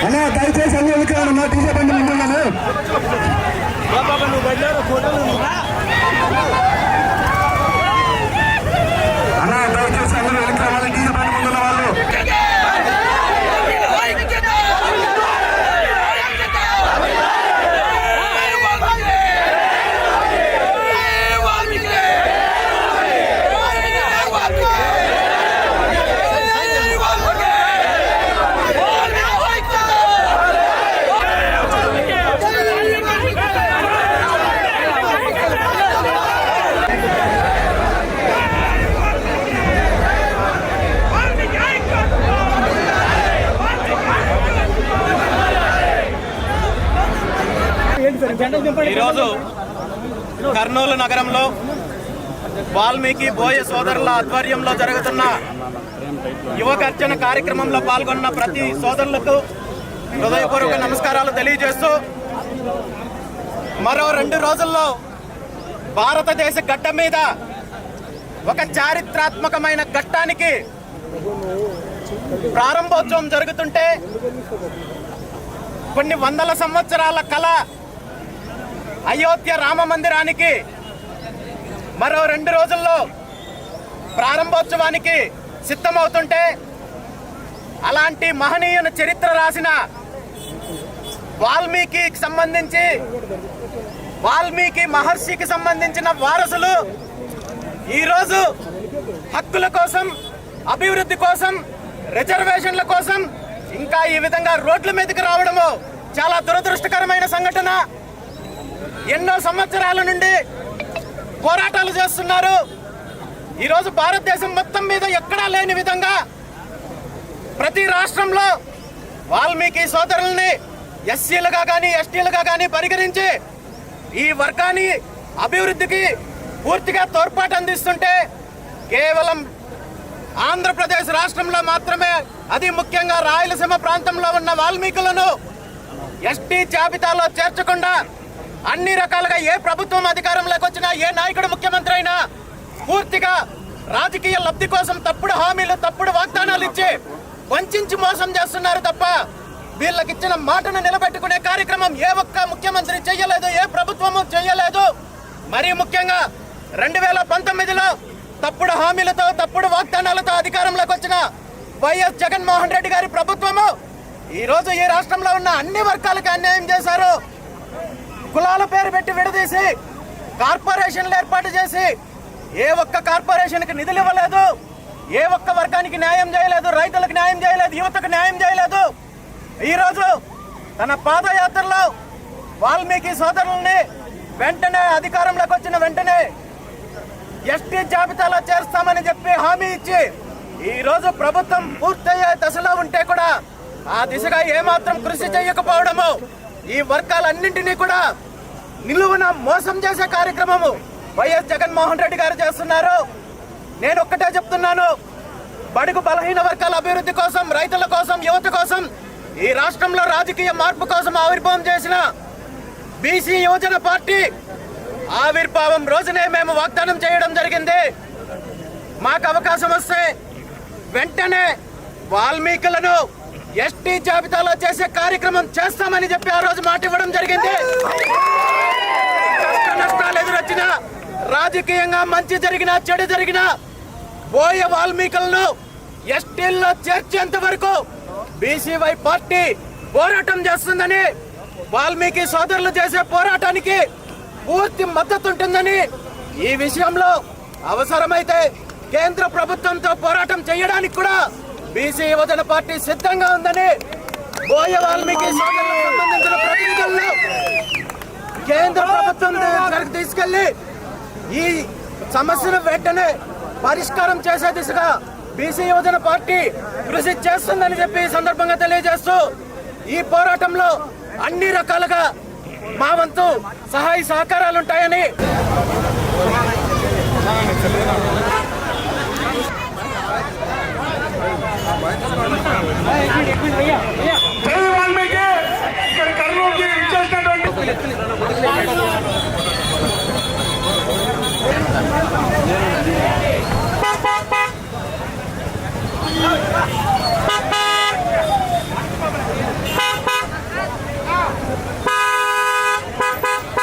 అన్నా దయచేసి అన్ని వెళ్తున్నాను టీషర్ట్ అంటే ఉంటున్నాను అన్నా దయచేసి అందరూ వెళ్తున్నా టీషర్ట్ అంటే ముందున్న వాళ్ళు ఈరోజు కర్నూలు నగరంలో వాల్మీకి బోయ సోదరుల ఆధ్వర్యంలో జరుగుతున్న యువగర్జన కార్యక్రమంలో పాల్గొన్న ప్రతి సోదరులకు హృదయపూర్వక నమస్కారాలు తెలియజేస్తూ మరో 2 రోజుల్లో భారతదేశ గడ్డ మీద ఒక చారిత్రాత్మకమైన ఘట్టానికి ప్రారంభోత్సవం జరుగుతుంటే కొన్ని వందల సంవత్సరాల కళ అయోధ్య రామ మందిరానికి మరో 2 రోజుల్లో ప్రారంభోత్సవానికి సిద్ధమవుతుంటే అలాంటి మహనీయుని చరిత్ర రాసిన వాల్మీకి మహర్షికి సంబంధించిన వారసులు ఈరోజు హక్కుల కోసం, అభివృద్ధి కోసం, రిజర్వేషన్ల కోసం ఇంకా ఈ విధంగా రోడ్ల మీదకి రావడము చాలా దురదృష్టకరమైన సంఘటన. ఎన్నో సంవత్సరాల నుండి పోరాటాలు చేస్తున్నారు. ఈరోజు భారతదేశం మొత్తం మీద ఎక్కడా లేని విధంగా ప్రతి రాష్ట్రంలో వాల్మీకి సోదరుల్ని ఎస్సీలుగా కానీ ఎస్టీలుగా కానీ పరిగణించి ఈ వర్గాన్ని అభివృద్ధికి పూర్తిగా తోడ్పాటు అందిస్తుంటే కేవలం ఆంధ్రప్రదేశ్ రాష్ట్రంలో మాత్రమే, అది ముఖ్యంగా రాయలసీమ ప్రాంతంలో ఉన్న వాల్మీకులను ఎస్టీ జాబితాలో చేర్చకుండా అన్ని రకాలుగా ఏ ప్రభుత్వం అధికారంలోకి వచ్చినా, ఏ నాయకుడు ముఖ్యమంత్రి అయినా పూర్తిగా రాజకీయ లబ్ధి కోసం తప్పుడు హామీలు, తప్పుడు వాగ్దానాలు ఇచ్చి వంచి మోసం చేస్తున్నారు తప్ప వీళ్ళకి ఇచ్చిన మాటను నిలబెట్టుకునే కార్యక్రమం ఏ ఒక్క ముఖ్యమంత్రి చేయలేదు, ఏ ప్రభుత్వము చేయలేదు. మరీ ముఖ్యంగా 2019లో తప్పుడు హామీలతో, తప్పుడు వాగ్దానాలతో అధికారంలోకి వచ్చిన వైఎస్ జగన్మోహన్ రెడ్డి గారి ప్రభుత్వము ఈరోజు ఈ రాష్ట్రంలో ఉన్న అన్ని వర్గాలకు అన్యాయం చేశారు. కులాల పేరు పెట్టి విడదీసి కార్పొరేషన్లు ఏర్పాటు చేసి ఏ ఒక్క కార్పొరేషన్కి నిధులు ఇవ్వలేదు, ఏ ఒక్క వర్గానికి న్యాయం చేయలేదు, రైతులకు న్యాయం చేయలేదు, యువతకు న్యాయం చేయలేదు. ఈరోజు తన పాదయాత్రలో వాల్మీకి సోదరుల్ని వెంటనే అధికారంలోకి వచ్చిన వెంటనే ఎస్టీ జాబితాలో చేర్స్తామని చెప్పి హామీ ఇచ్చి ఈరోజు ప్రభుత్వం పూర్తయ్యే దశలో ఉంటే కూడా ఆ దిశగా ఏమాత్రం కృషి చేయకపోవడము, ఈ వర్గాలన్నింటినీ కూడా నిలువున మోసం చేసే కార్యక్రమము వైఎస్ జగన్మోహన్ రెడ్డి గారు చేస్తున్నారు. నేను ఒక్కటే చెప్తున్నాను, బడుగు బలహీన వర్గాల అభివృద్ధి కోసం, రైతుల కోసం, యువత కోసం, ఈ రాష్ట్రంలో రాజకీయ మార్పు కోసం ఆవిర్భావం చేసిన బీసీ యువజన పార్టీ ఆవిర్భావం రోజునే మేము వాగ్దానం చేయడం జరిగింది. మాకు అవకాశం వస్తే వెంటనే వాల్మీకులను ఎస్టీ జాబితాలో చేసే కార్యక్రమం చేస్తామని చెప్పి ఆ రోజు మాట ఇవ్వడం జరిగింది. కష్ట నష్టాలు ఎదురొచ్చినా, రాజకీయంగా మంచి జరిగినా చెడు జరిగినా బోయ వాల్మీకులను ఎస్టీల్లో చేర్చేంత వరకు బీసీవై పార్టీ పోరాటం చేస్తుందని, వాల్మీకి సోదరులు చేసే పోరాటానికి పూర్తి మద్దతు ఉంటుందని, ఈ విషయంలో అవసరమైతే కేంద్ర ప్రభుత్వంతో పోరాటం చేయడానికి కూడా బీసీ యువజన పార్టీ సిద్ధంగా ఉందని బోయ వాల్మీకి సోదరులకు సంబంధించిన ప్రతినిధులను కేంద్ర ప్రభుత్వం దగ్గరికి తీసుకెళ్లి ఈ సమస్యను వెంటనే పరిష్కారం చేసే దిశగా బీసీ యువజన పార్టీ కృషి చేస్తుందని చెప్పి సందర్భంగా తెలియజేస్తూ, ఈ పోరాటంలో అన్ని రకాలుగా మా వంతు సహాయ సహకారాలు ఉంటాయని జై వాల్మీకి. ఇక్కడ కర్నూలుకి ఇచ్చేసినటువంటి